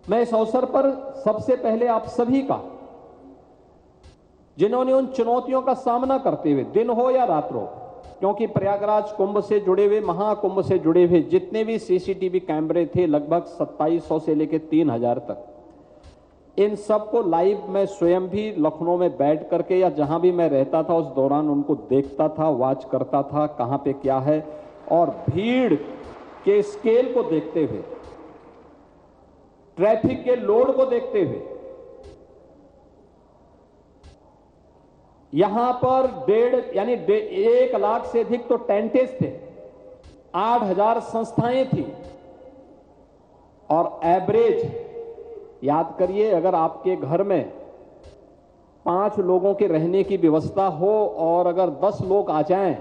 मैं इस अवसर पर सबसे पहले आप सभी का, जिन्होंने उन चुनौतियों का सामना करते हुए दिन हो या रात हो, क्योंकि प्रयागराज कुंभ से जुड़े हुए, महाकुंभ से जुड़े हुए जितने भी सीसीटीवी कैमरे थे, लगभग 2700 से लेकर 3000 तक, इन सबको लाइव मैं स्वयं भी लखनऊ में बैठ करके या जहां भी मैं रहता था उस दौरान उनको देखता था, वॉच करता था, कहां पे क्या है, और भीड़ के स्केल को देखते हुए, ट्रैफिक के लोड को देखते हुए, यहां पर 1 लाख से अधिक तो टेंटेज थे, 8000 संस्थाएं थी, और एवरेज याद करिए, अगर आपके घर में 5 लोगों के रहने की व्यवस्था हो और अगर 10 लोग आ जाएं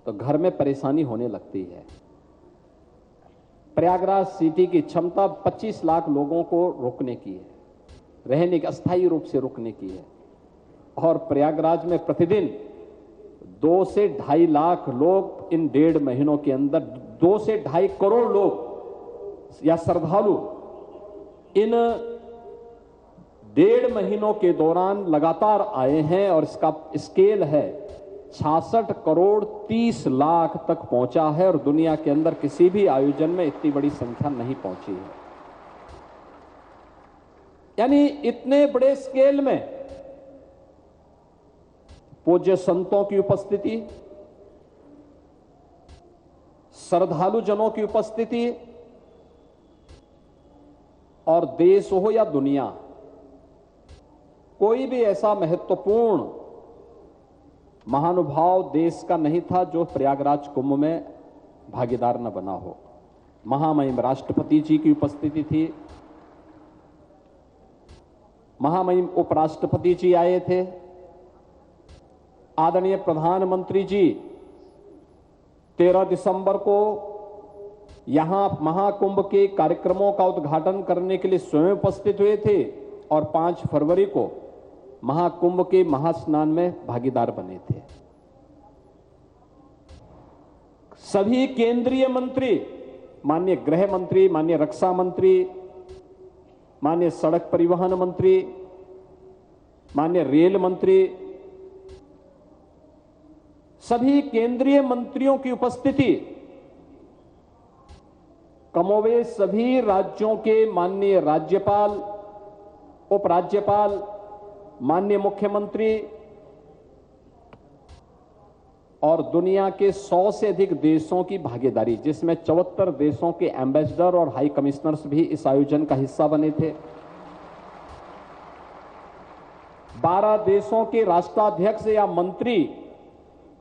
तो घर में परेशानी होने लगती है। प्रयागराज सिटी की क्षमता 25 लाख लोगों को रोकने की है, रहने की, अस्थायी रूप से रोकने की है, और प्रयागराज में प्रतिदिन 2 से 2.5 लाख लोग इन 1.5 महीनों के अंदर, 2 से 2.5 करोड़ लोग या श्रद्धालु इन 1.5 महीनों के दौरान लगातार आए हैं, और इसका स्केल है 66 करोड़ 30 लाख तक पहुंचा है, और दुनिया के अंदर किसी भी आयोजन में इतनी बड़ी संख्या नहीं पहुंची है। यानी इतने बड़े स्केल में पूज्य संतों की उपस्थिति, श्रद्धालु जनों की उपस्थिति, और देश हो या दुनिया, कोई भी ऐसा महत्वपूर्ण महानुभाव देश का नहीं था जो प्रयागराज कुंभ में भागीदार न बना हो। महामहिम राष्ट्रपति जी की उपस्थिति थी, महामहिम उपराष्ट्रपति जी आए थे, आदरणीय प्रधानमंत्री जी 13 दिसंबर को यहां महाकुंभ के कार्यक्रमों का उद्घाटन करने के लिए स्वयं उपस्थित हुए थे, और 5 फरवरी को महाकुंभ के महास्नान में भागीदार बने थे। सभी केंद्रीय मंत्री, माननीय गृह मंत्री, माननीय रक्षा मंत्री, माननीय सड़क परिवहन मंत्री, माननीय रेल मंत्री, सभी केंद्रीय मंत्रियों की उपस्थिति, कमोवेश सभी राज्यों के माननीय राज्यपाल, उपराज्यपाल, माननीय मुख्यमंत्री, और दुनिया के 100 से अधिक देशों की भागीदारी, जिसमें 74 देशों के एम्बेसडर और हाई कमिश्नर्स भी इस आयोजन का हिस्सा बने थे। 12 देशों के राष्ट्राध्यक्ष या मंत्री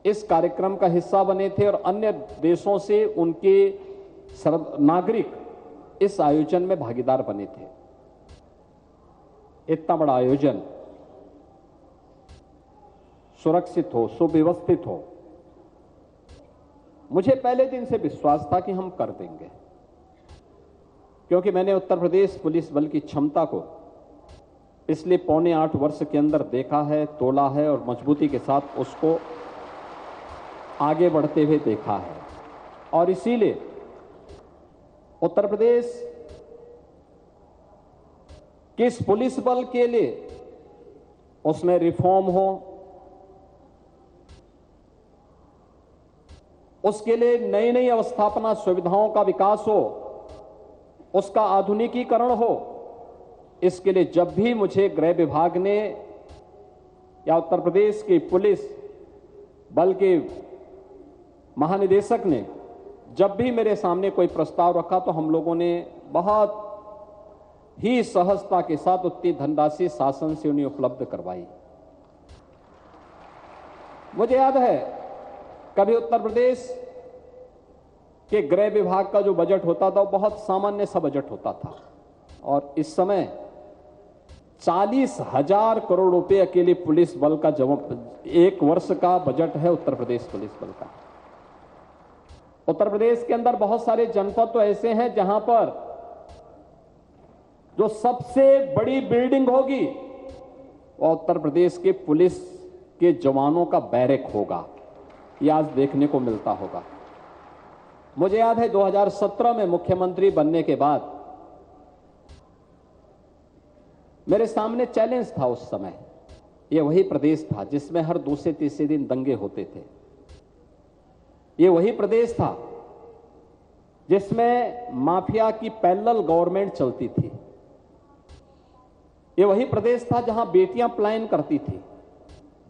इस कार्यक्रम का हिस्सा बने थे, और अन्य देशों से उनके नागरिक इस आयोजन में भागीदार बने थे। इतना बड़ा आयोजन सुरक्षित हो, सुव्यवस्थित हो, मुझे पहले दिन से विश्वास था कि हम कर देंगे, क्योंकि मैंने उत्तर प्रदेश पुलिस बल की क्षमता को इसलिए 7.25 वर्ष के अंदर देखा है, तोला है, और मजबूती के साथ उसको आगे बढ़ते हुए देखा है। और इसीलिए उत्तर प्रदेश किस पुलिस बल के लिए उसमें रिफॉर्म हो, उसके लिए नई नई अवस्थापना सुविधाओं का विकास हो, उसका आधुनिकीकरण हो, इसके लिए जब भी मुझे गृह विभाग ने या उत्तर प्रदेश की पुलिस बल के महानिदेशक ने जब भी मेरे सामने कोई प्रस्ताव रखा, तो हम लोगों ने बहुत ही सहजता के साथ उतनी धनराशि शासन से उन्हें उपलब्ध करवाई। मुझे याद है, कभी उत्तर प्रदेश के गृह विभाग का जो बजट होता था वो बहुत सामान्य सा बजट होता था, और इस समय 40,000 करोड़ रुपए अकेले पुलिस बल का एक वर्ष का बजट है उत्तर प्रदेश पुलिस बल का। उत्तर प्रदेश के अंदर बहुत सारे जनपद तो ऐसे हैं जहां पर जो सबसे बड़ी बिल्डिंग होगी वो उत्तर प्रदेश के पुलिस के जवानों का बैरक होगा। ये आज देखने को मिलता होगा। मुझे याद है 2017 में मुख्यमंत्री बनने के बाद मेरे सामने चैलेंज था उस समय। ये वही प्रदेश था जिसमें हर दूसरे तीसरे दिन दंगे होते थे। ये वही प्रदेश था जिसमें माफिया की पैरेलल गवर्नमेंट चलती थी। ये वही प्रदेश था जहां बेटियां पलायन करती थी,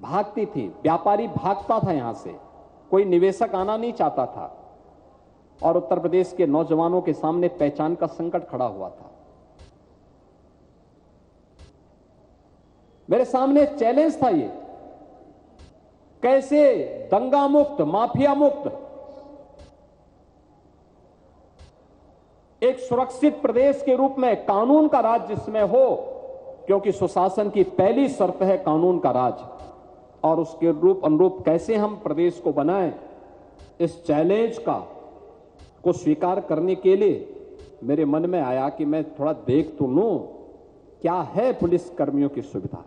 भागती थी, व्यापारी भागता था यहां से, कोई निवेशक आना नहीं चाहता था, और उत्तर प्रदेश के नौजवानों के सामने पहचान का संकट खड़ा हुआ था। मेरे सामने चैलेंज था ये, कैसे दंगा मुक्त, माफिया मुक्त एक सुरक्षित प्रदेश के रूप में कानून का राज जिसमें हो, क्योंकि सुशासन की पहली शर्त है कानून का राज, और उसके रूप अनुरूप कैसे हम प्रदेश को बनाएं, इस चैलेंज को स्वीकार करने के लिए मेरे मन में आया कि मैं थोड़ा देख तो लूं क्या है पुलिस कर्मियों की सुविधा।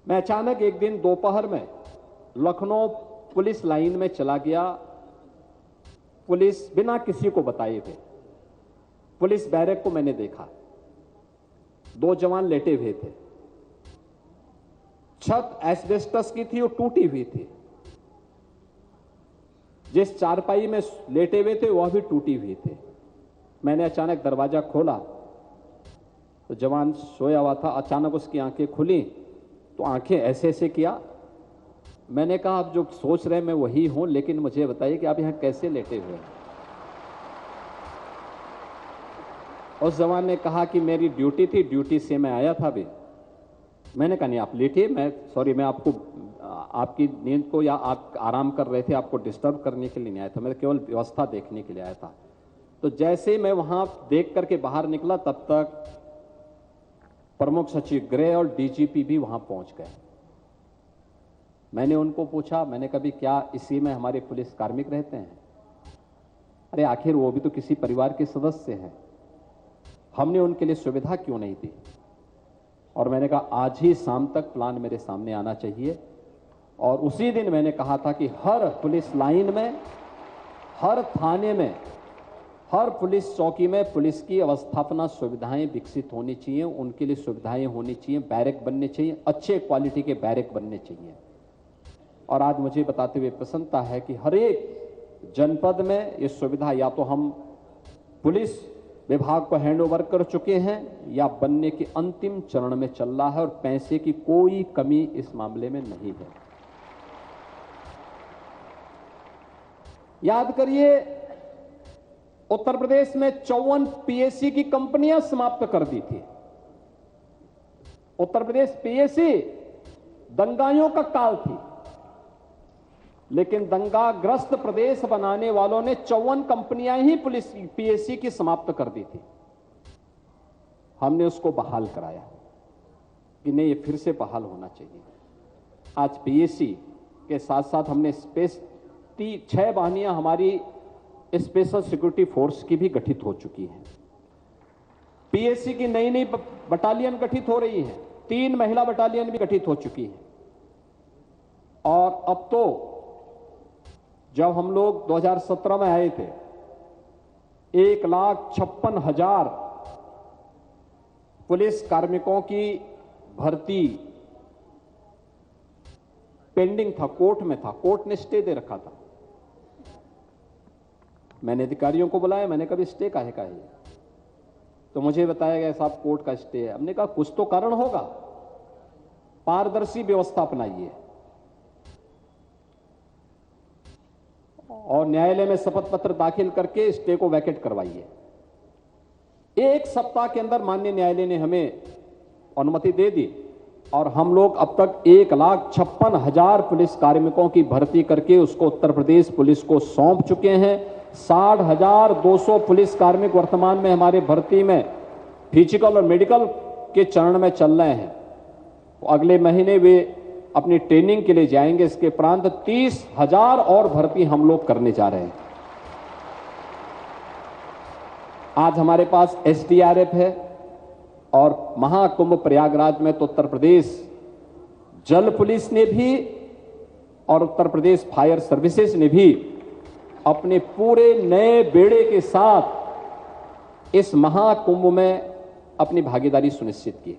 मैं अचानक एक दिन दोपहर में लखनऊ पुलिस लाइन में चला गया। पुलिस बिना किसी को बताए हुए पुलिस बैरक को मैंने देखा। 2 जवान लेटे हुए थे। छत एस्बेस्टस की थी और टूटी हुई थी। जिस चारपाई में लेटे हुए थे वह भी टूटी हुई थी। मैंने अचानक दरवाजा खोला तो जवान सोया हुआ था। अचानक उसकी आंखें खुली तो आंखें ऐसे ऐसे किया। मैंने कहा आप जो सोच रहे हैं मैं वही हूं, लेकिन मुझे बताइए कि आप यहां कैसे लेटे हुए हैं। उस जवान ने कहा कि मेरी ड्यूटी थी, ड्यूटी से मैं आया था अभी। मैंने कहा नहीं आप लेटिए, मैं आपको आपकी नींद को या आप आराम कर रहे थे, आपको डिस्टर्ब करने के लिए नहीं आया था, मैं केवल व्यवस्था देखने के लिए आया था। तो जैसे मैं वहां देख करके बाहर निकला तब तक प्रमुख सचिव गृह और डीजीपी भी वहां पहुंच गए। मैंने उनको पूछा, मैंने कभी क्या इसी में हमारे पुलिस कार्मिक रहते हैं? अरे आखिर वो भी तो किसी परिवार के सदस्य हैं, हमने उनके लिए सुविधा क्यों नहीं दी? और मैंने कहा आज ही शाम तक प्लान मेरे सामने आना चाहिए। और उसी दिन मैंने कहा था कि हर पुलिस लाइन में, हर थाने में, हर पुलिस चौकी में पुलिस की अवस्थापना सुविधाएं विकसित होनी चाहिए, उनके लिए सुविधाएं होनी चाहिए, बैरक बनने चाहिए, अच्छे क्वालिटी के बैरक बनने चाहिए। और आज मुझे बताते हुए प्रसन्नता है कि हर एक जनपद में ये सुविधा या तो हम पुलिस विभाग को हैंडओवर कर चुके हैं या बनने के अंतिम चरण में चल रहा है, और पैसे की कोई कमी इस मामले में नहीं है। याद करिए, उत्तर प्रदेश में 54 पीएससी की कंपनियां समाप्त कर दी थी। उत्तर प्रदेश पीएससी दंगाइयों का काल थी, लेकिन दंगाग्रस्त प्रदेश बनाने वालों ने 54 कंपनियां ही पुलिस पीएससी की समाप्त कर दी थी। हमने उसको बहाल कराया कि नहीं, ये फिर से बहाल होना चाहिए। आज पीएससी के साथ साथ हमने 6 वाहिनियां हमारी स्पेशल सिक्योरिटी फोर्स की भी गठित हो चुकी हैं। पीएससी की नई नई बटालियन गठित हो रही है, 3 महिला बटालियन भी गठित हो चुकी है। और अब तो जब हम लोग 2017 में आए थे, 1,56,000 पुलिस कार्मिकों की भर्ती पेंडिंग था, कोर्ट में था, कोर्ट ने स्टे दे रखा था। मैंने अधिकारियों को बुलाया, मैंने कहा स्टे काहे का है? तो मुझे बताया गया साहब कोर्ट का स्टे है। हमने कहा कुछ तो कारण होगा, पारदर्शी व्यवस्था अपनाइए और न्यायालय में शपथ पत्र दाखिल करके स्टे को वैकेट करवाइए। 1 सप्ताह के अंदर माननीय न्यायालय ने हमें अनुमति दे दी और हम लोग अब तक 1,56,000 पुलिस कार्मिकों की भर्ती करके उसको उत्तर प्रदेश पुलिस को सौंप चुके हैं। 60,200 पुलिस कार्मिक वर्तमान में हमारे भर्ती में फिजिकल और मेडिकल के चरण में चल रहे हैं। अगले महीने वे अपनी ट्रेनिंग के लिए जाएंगे। इसके उपरांत 30,000 और भर्ती हम लोग करने जा रहे हैं। आज हमारे पास एसडीआरएफ है और महाकुंभ प्रयागराज में तो उत्तर प्रदेश जल पुलिस ने भी और उत्तर प्रदेश फायर सर्विसेज ने भी अपने पूरे नए बेड़े के साथ इस महाकुंभ में अपनी भागीदारी सुनिश्चित की।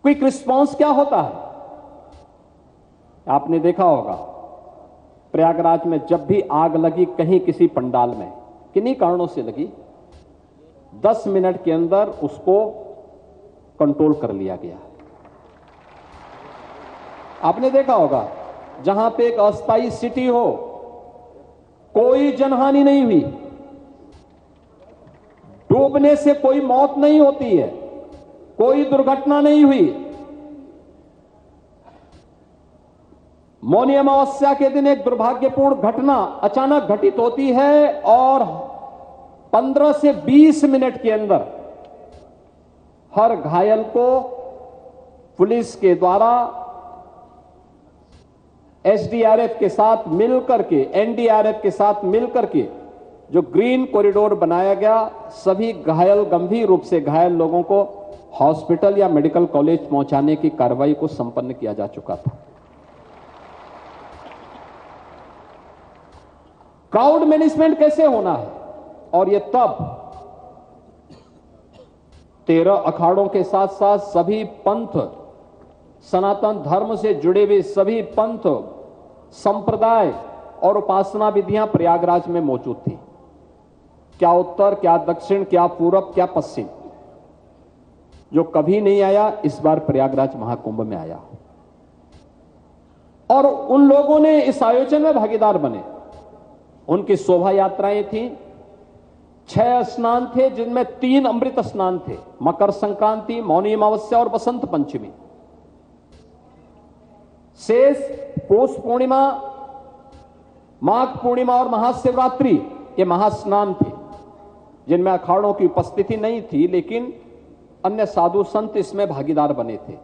क्विक रिस्पांस क्या होता है? आपने देखा होगा प्रयागराज में जब भी आग लगी कहीं किसी पंडाल में, किन्हीं कारणों से लगी, 10 मिनट के अंदर उसको कंट्रोल कर लिया गया। आपने देखा होगा जहां पे एक अस्थायी सिटी हो, कोई जनहानि नहीं हुई, डूबने से कोई मौत नहीं होती है, कोई दुर्घटना नहीं हुई। मौनी अमावस्या के दिन एक दुर्भाग्यपूर्ण घटना अचानक घटित होती है और 15 से 20 मिनट के अंदर हर घायल को पुलिस के द्वारा एसडीआरएफ के साथ मिलकर के, एनडीआरएफ के साथ मिलकर के जो ग्रीन कॉरिडोर बनाया गया, सभी घायल, गंभीर रूप से घायल लोगों को हॉस्पिटल या मेडिकल कॉलेज पहुंचाने की कार्रवाई को संपन्न किया जा चुका था। क्राउड मैनेजमेंट कैसे होना है, और यह तब 13 अखाड़ों के साथ साथ सभी पंथ, सनातन धर्म से जुड़े हुए सभी पंथ, संप्रदाय और उपासना विधियां प्रयागराज में मौजूद थी। क्या उत्तर, क्या दक्षिण, क्या पूरब, क्या पश्चिम, जो कभी नहीं आया इस बार प्रयागराज महाकुंभ में आया। और उन लोगों ने इस आयोजन में भागीदार बने। उनकी शोभा यात्राएं थी, 6 स्नान थे जिनमें 3 अमृत स्नान थे, मकर संक्रांति, मौनी अमावस्या और बसंत पंचमी। शेष पौष पूर्णिमा, माघ पूर्णिमा और महाशिवरात्रि ये महास्नान थे जिनमें अखाड़ों की उपस्थिति नहीं थी, लेकिन अन्य साधु संत इसमें भागीदार बने थे।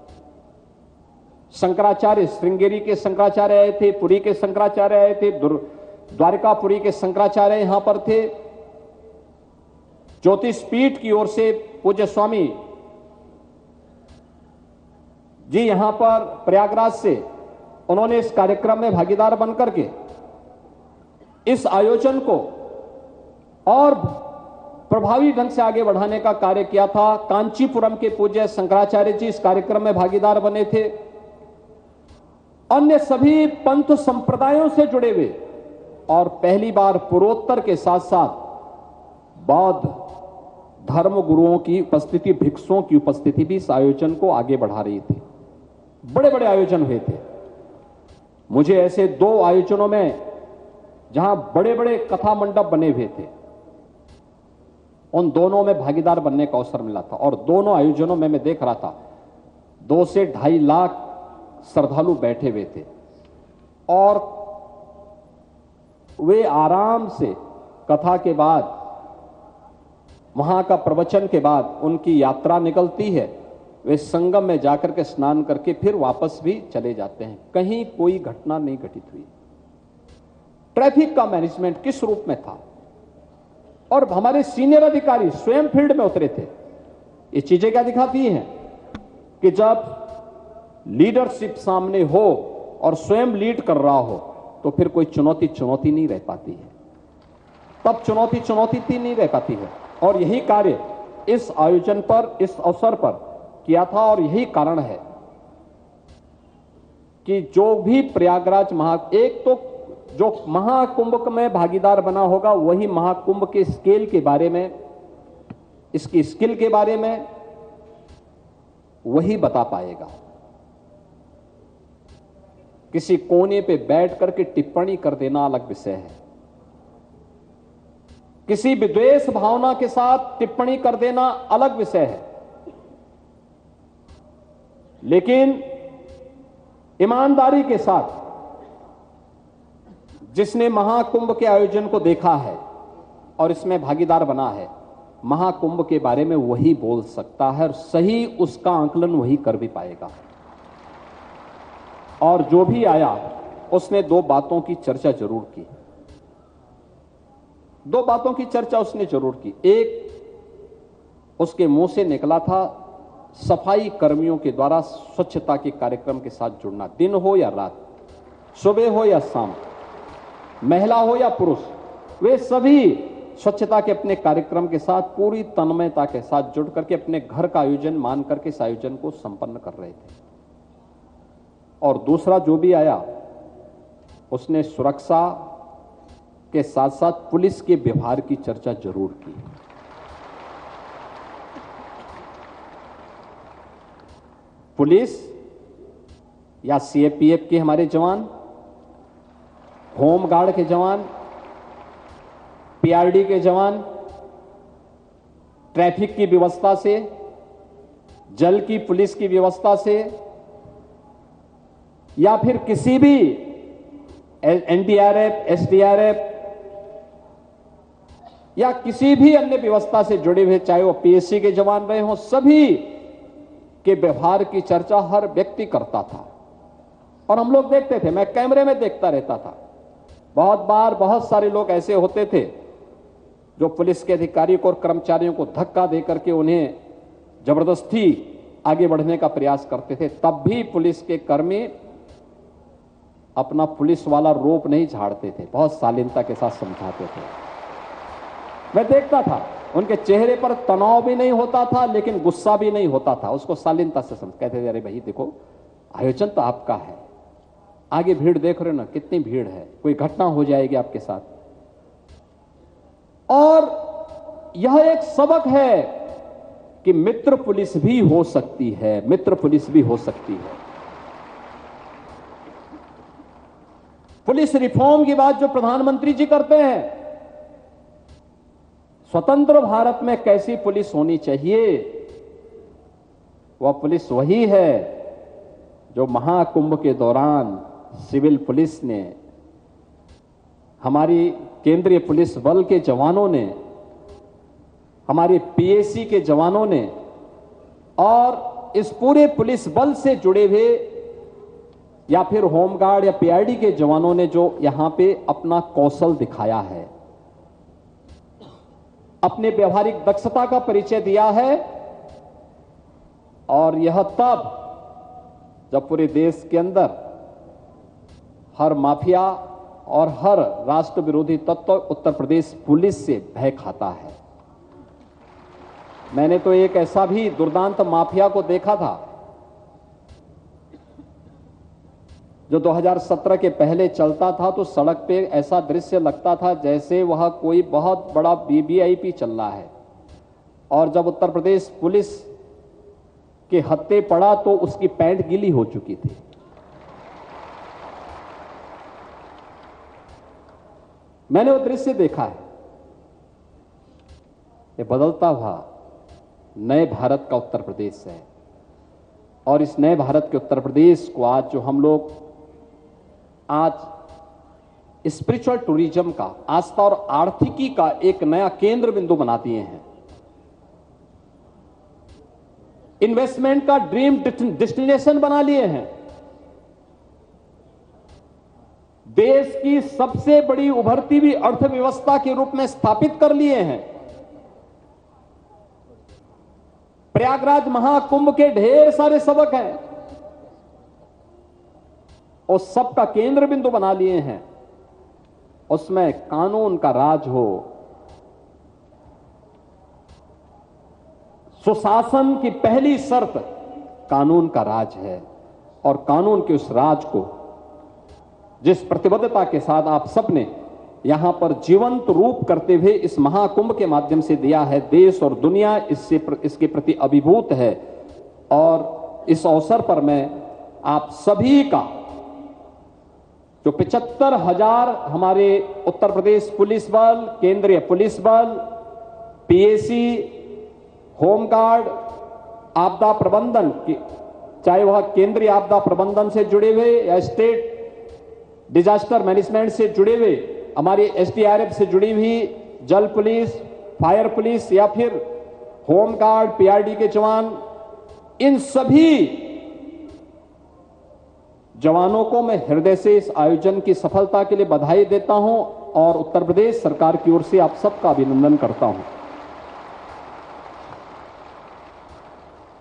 शंकराचार्य, श्रृंगेरी के शंकराचार्य आए थे, पुरी के शंकराचार्य आए थे, द्वारकापुरी के शंकराचार्य यहां पर थे। ज्योतिषपीठ की ओर से पूज्य स्वामी जी यहां पर प्रयागराज से, उन्होंने इस कार्यक्रम में भागीदार बनकर के इस आयोजन को और प्रभावी ढंग से आगे बढ़ाने का कार्य किया था। कांचीपुरम के पूज्य शंकराचार्य जी इस कार्यक्रम में भागीदार बने थे। अन्य सभी पंथ संप्रदायों से जुड़े हुए और पहली बार पूर्वोत्तर के साथ साथ बौद्ध धर्म गुरुओं की उपस्थिति, भिक्षुओं की उपस्थिति भी इस आयोजन को आगे बढ़ा रही थी। बड़े बड़े आयोजन हुए थे। मुझे ऐसे 2 आयोजनों में जहां बड़े बड़े कथा मंडप बने हुए थे, उन दोनों में भागीदार बनने का अवसर मिला था। और दोनों आयोजनों में मैं देख रहा था 2 से 2.5 लाख श्रद्धालु बैठे हुए थे और वे आराम से कथा के बाद, वहां का प्रवचन के बाद उनकी यात्रा निकलती है, वे संगम में जाकर के स्नान करके फिर वापस भी चले जाते हैं। कहीं कोई घटना नहीं घटित हुई। ट्रैफिक का मैनेजमेंट किस रूप में था, और हमारे सीनियर अधिकारी स्वयं फील्ड में उतरे थे। ये चीजें क्या दिखाती हैं कि जब लीडरशिप सामने हो और स्वयं लीड कर रहा हो तो फिर कोई चुनौती नहीं रह पाती है, तब चुनौती नहीं रह पाती है। और यही कार्य इस आयोजन पर, इस अवसर पर किया था। और यही कारण है कि जो भी प्रयागराज एक तो जो महाकुंभ में भागीदार बना होगा वही महाकुंभ के स्केल के बारे में, इसकी स्किल के बारे में वही बता पाएगा। किसी कोने पे बैठ करके टिप्पणी कर देना अलग विषय है, किसी विद्वेष भावना के साथ टिप्पणी कर देना अलग विषय है, लेकिन ईमानदारी के साथ जिसने महाकुंभ के आयोजन को देखा है और इसमें भागीदार बना है, महाकुंभ के बारे में वही बोल सकता है और सही उसका आकलन वही कर भी पाएगा। और जो भी आया उसने 2 बातों की चर्चा जरूर की। 2 बातों की चर्चा उसने जरूर की। एक, उसके मुंह से निकला था सफाई कर्मियों के द्वारा स्वच्छता के कार्यक्रम के साथ जुड़ना, दिन हो या रात, सुबह हो या शाम, महिला हो या पुरुष, वे सभी स्वच्छता के अपने कार्यक्रम के साथ पूरी तन्मयता के साथ जुड़ करके अपने घर का आयोजन मान करके इस आयोजन को संपन्न कर रहे थे। और दूसरा जो भी आया उसने सुरक्षा के साथ साथ पुलिस के व्यवहार की चर्चा जरूर की। पुलिस या सीएपीएफ के हमारे जवान, होमगार्ड के जवान, पीआरडी के जवान ट्रैफिक की व्यवस्था से, जल की पुलिस की व्यवस्था से, या फिर किसी भी एनडीआरएफ, एसडीआरएफ या किसी भी अन्य व्यवस्था से जुड़े हुए, चाहे वो पीएससी के जवान रहे हों, सभी के व्यवहार की चर्चा हर व्यक्ति करता था। और हम लोग देखते थे, मैं कैमरे में देखता रहता था। बहुत बार बहुत सारे लोग ऐसे होते थे जो पुलिस के अधिकारियों को और कर्मचारियों को धक्का देकर के उन्हें जबरदस्ती आगे बढ़ने का प्रयास करते थे। तब भी पुलिस के कर्मी अपना पुलिस वाला रोप नहीं झाड़ते थे, बहुत शालीनता के साथ समझाते थे। मैं देखता था, उनके चेहरे पर तनाव भी नहीं होता था लेकिन गुस्सा भी नहीं होता था, उसको शालीनता से समझ कहते थे, अरे भाई देखो आयोजन तो आपका है, आगे भीड़ देख रहे हो ना कितनी भीड़ है, कोई घटना हो जाएगी आपके साथ। और यह एक सबक है कि मित्र पुलिस भी हो सकती है, मित्र पुलिस भी हो सकती है। पुलिस रिफॉर्म की बात जो प्रधानमंत्री जी करते हैं, स्वतंत्र भारत में कैसी पुलिस होनी चाहिए, वह पुलिस वही है जो महाकुंभ के दौरान सिविल पुलिस ने, हमारी केंद्रीय पुलिस बल के जवानों ने, हमारे पीएसी के जवानों ने और इस पूरे पुलिस बल से जुड़े हुए या फिर होमगार्ड या पीआरडी के जवानों ने जो यहां पे अपना कौशल दिखाया है, अपने व्यवहारिक दक्षता का परिचय दिया है। और यह तब जब पूरे देश के अंदर हर माफिया और हर राष्ट्र विरोधी तत्व उत्तर प्रदेश पुलिस से भय खाता है। मैंने तो एक ऐसा भी दुर्दांत माफिया को देखा था जो 2017 के पहले चलता था, तो सड़क पे ऐसा दृश्य लगता था जैसे वह कोई बहुत बड़ा वीवीआईपी चल रहा है। और जब उत्तर प्रदेश पुलिस के हत्थे पड़ा तो उसकी पैंट गीली हो चुकी थी। मैंने वो दृश्य देखा है। ये बदलता हुआ नए भारत का उत्तर प्रदेश है। और इस नए भारत के उत्तर प्रदेश को आज जो हम लोग आज स्पिरिचुअल टूरिज्म का, आस्था और आर्थिकी का एक नया केंद्र बिंदु बना दिए हैं, इन्वेस्टमेंट का ड्रीम डेस्टिनेशन बना लिए हैं, देश की सबसे बड़ी उभरती हुई अर्थव्यवस्था के रूप में स्थापित कर लिए हैं। प्रयागराज महाकुंभ के ढेर सारे सबक हैं, उस सब का केंद्र बिंदु बना लिए हैं। उसमें कानून का राज हो, सुशासन की पहली शर्त कानून का राज है। और कानून के उस राज को जिस प्रतिबद्धता के साथ आप सबने यहां पर जीवंत रूप करते हुए इस महाकुंभ के माध्यम से दिया है, देश और दुनिया इसके प्रति अभिभूत है। और इस अवसर पर मैं आप सभी का, जो 75,000 हमारे उत्तर प्रदेश पुलिस बल, केंद्रीय पुलिस बल, पीएसी, होमगार्ड, आपदा प्रबंधन की, चाहे वह केंद्रीय आपदा प्रबंधन से जुड़े हुए या स्टेट डिजास्टर मैनेजमेंट से जुड़े हुए, हमारी एसडीआरएफ से जुड़ी हुई जल पुलिस, फायर पुलिस या फिर होमगार्ड, पीआरडी के जवान, इन सभी जवानों को मैं हृदय से इस आयोजन की सफलता के लिए बधाई देता हूं और उत्तर प्रदेश सरकार की ओर से आप सबका अभिनंदन करता हूं।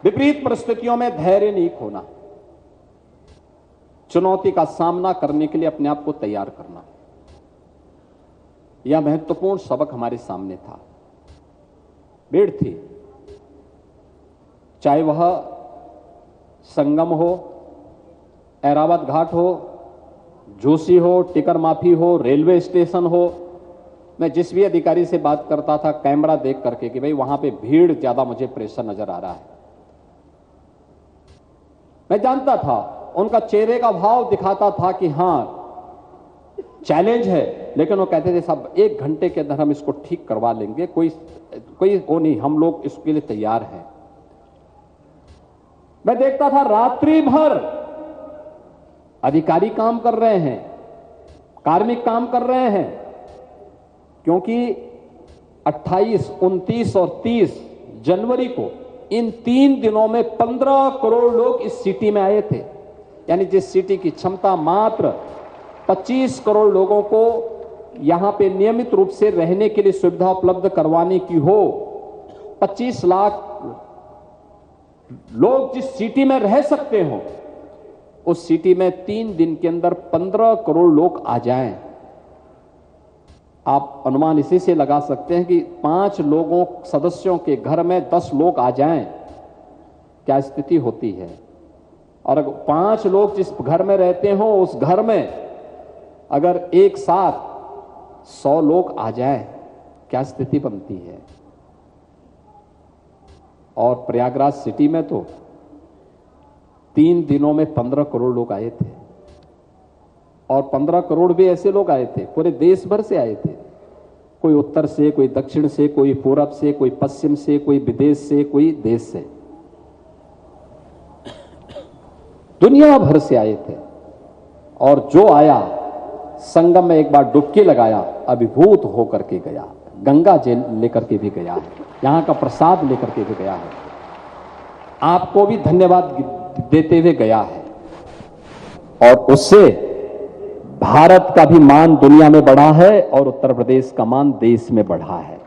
विपरीत परिस्थितियों में धैर्य नहीं खोना, चुनौती का सामना करने के लिए अपने आप को तैयार करना। यह महत्वपूर्ण सबक हमारे सामने था। भीड़ थी, चाहे वह संगम हो, ऐरावत घाट हो, जोशी हो, टिकर माफी हो, रेलवे स्टेशन हो। मैं जिस भी अधिकारी से बात करता था कैमरा देख करके कि भाई वहां पे भीड़ ज्यादा मुझे प्रेशर नजर आ रहा है। मैं जानता था, उनका चेहरे का भाव दिखाता था कि हां चैलेंज है, लेकिन वो कहते थे साहब 1 घंटे के अंदर हम इसको ठीक करवा लेंगे, कोई वो नहीं, हम लोग इसके लिए तैयार हैं। मैं देखता था रात्रि भर अधिकारी काम कर रहे हैं, कार्मिक काम कर रहे हैं, क्योंकि 28, 29 और 30 जनवरी को इन 3 दिनों में 15 करोड़ लोग इस सिटी में आए थे। यानी जिस सिटी की क्षमता मात्र 25 करोड़ लोगों को यहां पे नियमित रूप से रहने के लिए सुविधा उपलब्ध करवाने की हो, 25 लाख लोग जिस सिटी में रह सकते हो, उस सिटी में 3 दिन के अंदर 15 करोड़ लोग आ जाएं। आप अनुमान इसी से लगा सकते हैं कि 5 लोगों सदस्यों के घर में 10 लोग आ जाएं, क्या स्थिति होती है। और अगर 5 लोग जिस घर में रहते हो, उस घर में अगर एक साथ 100 लोग आ जाएं, क्या स्थिति बनती है। और प्रयागराज सिटी में तो 3 दिनों में 15 करोड़ लोग आए थे, और 15 करोड़ भी ऐसे लोग आए थे, पूरे देश भर से आए थे। कोई उत्तर से, कोई दक्षिण से, कोई पूरब से, कोई पश्चिम से, कोई विदेश से, कोई देश से, दुनिया भर से आए थे। और जो आया संगम में एक बार डुबकी लगाया, अभिभूत होकर के गया, गंगा जल लेकर के भी गया है, यहां का प्रसाद लेकर के भी गया है, आपको भी धन्यवाद देते हुए गया है। और उससे भारत का भी मान दुनिया में बढ़ा है और उत्तर प्रदेश का मान देश में बढ़ा है।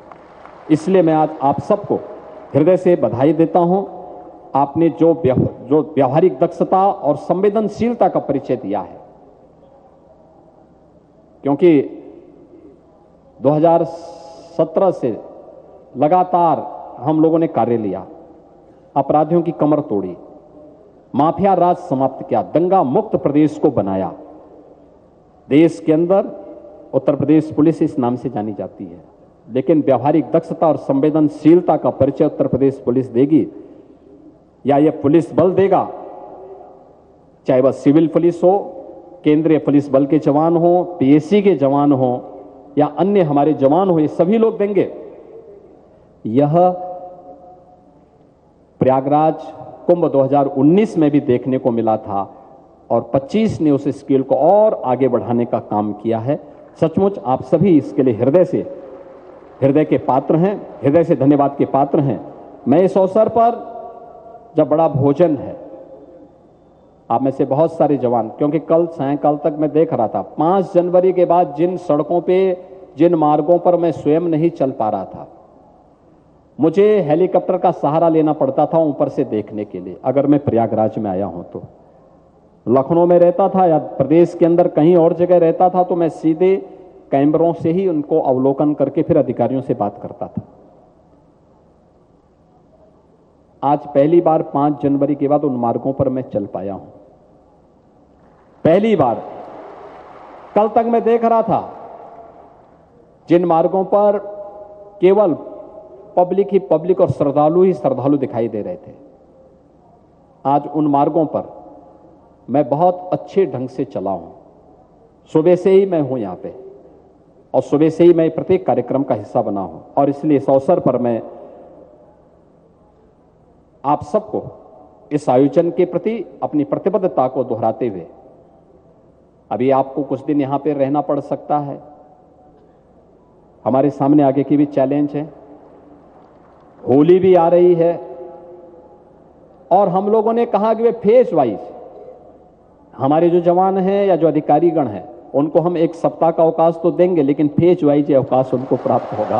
इसलिए मैं आज आप सबको हृदय से बधाई देता हूं। आपने जो व्यावहारिक दक्षता और संवेदनशीलता का परिचय दिया है, क्योंकि 2017 से लगातार हम लोगों ने कार्य लिया, अपराधियों की कमर तोड़ी, माफिया राज समाप्त किया, दंगा मुक्त प्रदेश को बनाया। देश के अंदर उत्तर प्रदेश पुलिस इस नाम से जानी जाती है, लेकिन व्यावहारिक दक्षता और संवेदनशीलता का परिचय उत्तर प्रदेश पुलिस देगी या यह पुलिस बल देगा, चाहे वह सिविल पुलिस हो, केंद्रीय पुलिस बल के जवान हो, पीएसी के जवान हो या अन्य हमारे जवान हो, ये सभी लोग देंगे। यह प्रयागराज कुंभ 2019 में भी देखने को मिला था और 25 ने उस स्केल को और आगे बढ़ाने का काम किया है। सचमुच आप सभी इसके लिए हृदय के पात्र हैं, हृदय से धन्यवाद के पात्र हैं। मैं इस अवसर पर जब बड़ा भोजन है, आप में से बहुत सारे जवान, क्योंकि कल सायंकाल तक मैं देख रहा था 5 जनवरी के बाद जिन सड़कों पे, जिन मार्गों पर मैं स्वयं नहीं चल पा रहा था, मुझे हेलीकॉप्टर का सहारा लेना पड़ता था ऊपर से देखने के लिए। अगर मैं प्रयागराज में आया हूं तो लखनऊ में रहता था या प्रदेश के अंदर कहीं और जगह रहता था तो मैं सीधे कैमरों से ही उनको अवलोकन करके फिर अधिकारियों से बात करता था। आज पहली बार 5 जनवरी के बाद उन मार्गों पर मैं चल पाया हूं, पहली बार। कल तक मैं देख रहा था जिन मार्गों पर केवल पब्लिक ही पब्लिक और श्रद्धालु ही श्रद्धालु दिखाई दे रहे थे, आज उन मार्गों पर मैं बहुत अच्छे ढंग से चला हूं। सुबह से ही मैं हूं यहां पे और सुबह से ही मैं प्रत्येक कार्यक्रम का हिस्सा बना हूं, और इसलिए इस अवसर पर मैं आप सबको इस आयोजन के प्रति अपनी प्रतिबद्धता को दोहराते हुए, अभी आपको कुछ दिन यहां पे रहना पड़ सकता है, हमारे सामने आगे की भी चैलेंज है, होली भी आ रही है, और हम लोगों ने कहा कि वे फेज वाइज हमारे जो जवान हैं या जो अधिकारीगण हैं उनको हम 1 सप्ताह का अवकाश तो देंगे, लेकिन फेज वाइज ये अवकाश उनको प्राप्त होगा,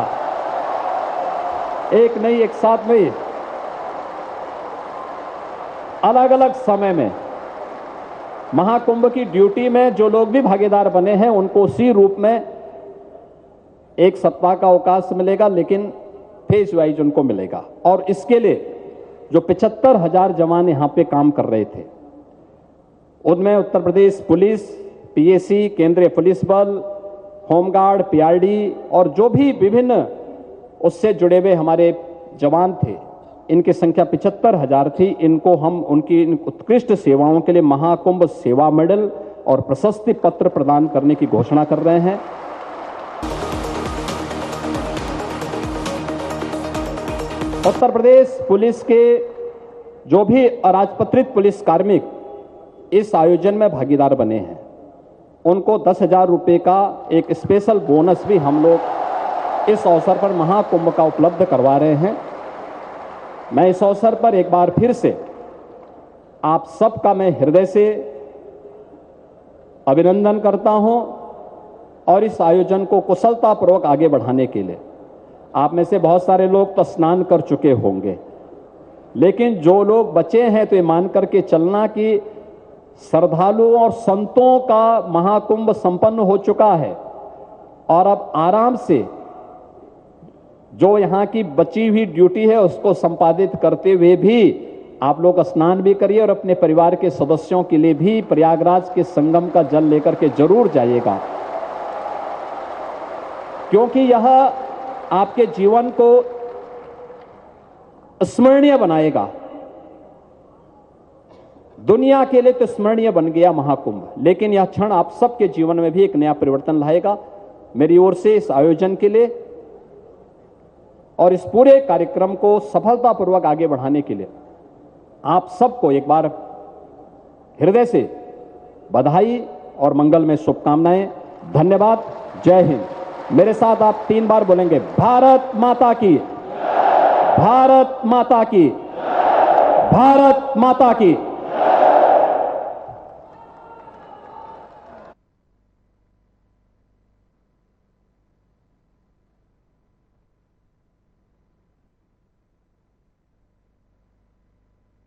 एक नहीं एक साथ में, अलग अलग समय में। महाकुंभ की ड्यूटी में जो लोग भी भागीदार बने हैं उनको उसी रूप में एक सप्ताह का अवकाश मिलेगा, लेकिन फेज वाइज उनको मिलेगा। और इसके लिए जो 75,000 जवान यहां पे काम कर रहे थे, उनमें उत्तर प्रदेश पुलिस, पीएसी, केंद्रीय पुलिस बल, होमगार्ड, पीआरडी और जो भी विभिन्न उससे जुड़े हुए हमारे जवान थे, इनकी संख्या 75,000 थी। इनको हम उनकी उत्कृष्ट सेवाओं के लिए महाकुंभ सेवा मेडल और प्रशस्ति पत्र प्रदान करने की घोषणा कर रहे हैं। उत्तर प्रदेश पुलिस के जो भी अराजपत्रित पुलिस कार्मिक इस आयोजन में भागीदार बने हैं, उनको 10,000 रुपए का एक स्पेशल बोनस भी हम लोग इस अवसर पर महाकुंभ का उपलब्ध करवा रहे हैं। मैं इस अवसर पर एक बार फिर से आप सबका मैं हृदय से अभिनंदन करता हूं और इस आयोजन को कुशलतापूर्वक आगे बढ़ाने के लिए आप में से बहुत सारे लोग तो स्नान कर चुके होंगे, लेकिन जो लोग बचे हैं तो ये मान करके चलना कि श्रद्धालुओं और संतों का महाकुंभ संपन्न हो चुका है और अब आराम से जो यहां की बची हुई ड्यूटी है उसको संपादित करते हुए भी आप लोग स्नान भी करिए और अपने परिवार के सदस्यों के लिए भी प्रयागराज के संगम का जल लेकर के जरूर जाइएगा, क्योंकि यह आपके जीवन को स्मरणीय बनाएगा। दुनिया के लिए तो स्मरणीय बन गया महाकुंभ, लेकिन यह क्षण आप सबके जीवन में भी एक नया परिवर्तन लाएगा। मेरी ओर से इस आयोजन के लिए और इस पूरे कार्यक्रम को सफलतापूर्वक आगे बढ़ाने के लिए आप सबको एक बार हृदय से बधाई और मंगल में शुभकामनाएं। धन्यवाद। जय हिंद। मेरे साथ आप 3 बार बोलेंगे, भारत माता की, भारत माता की, भारत माता की।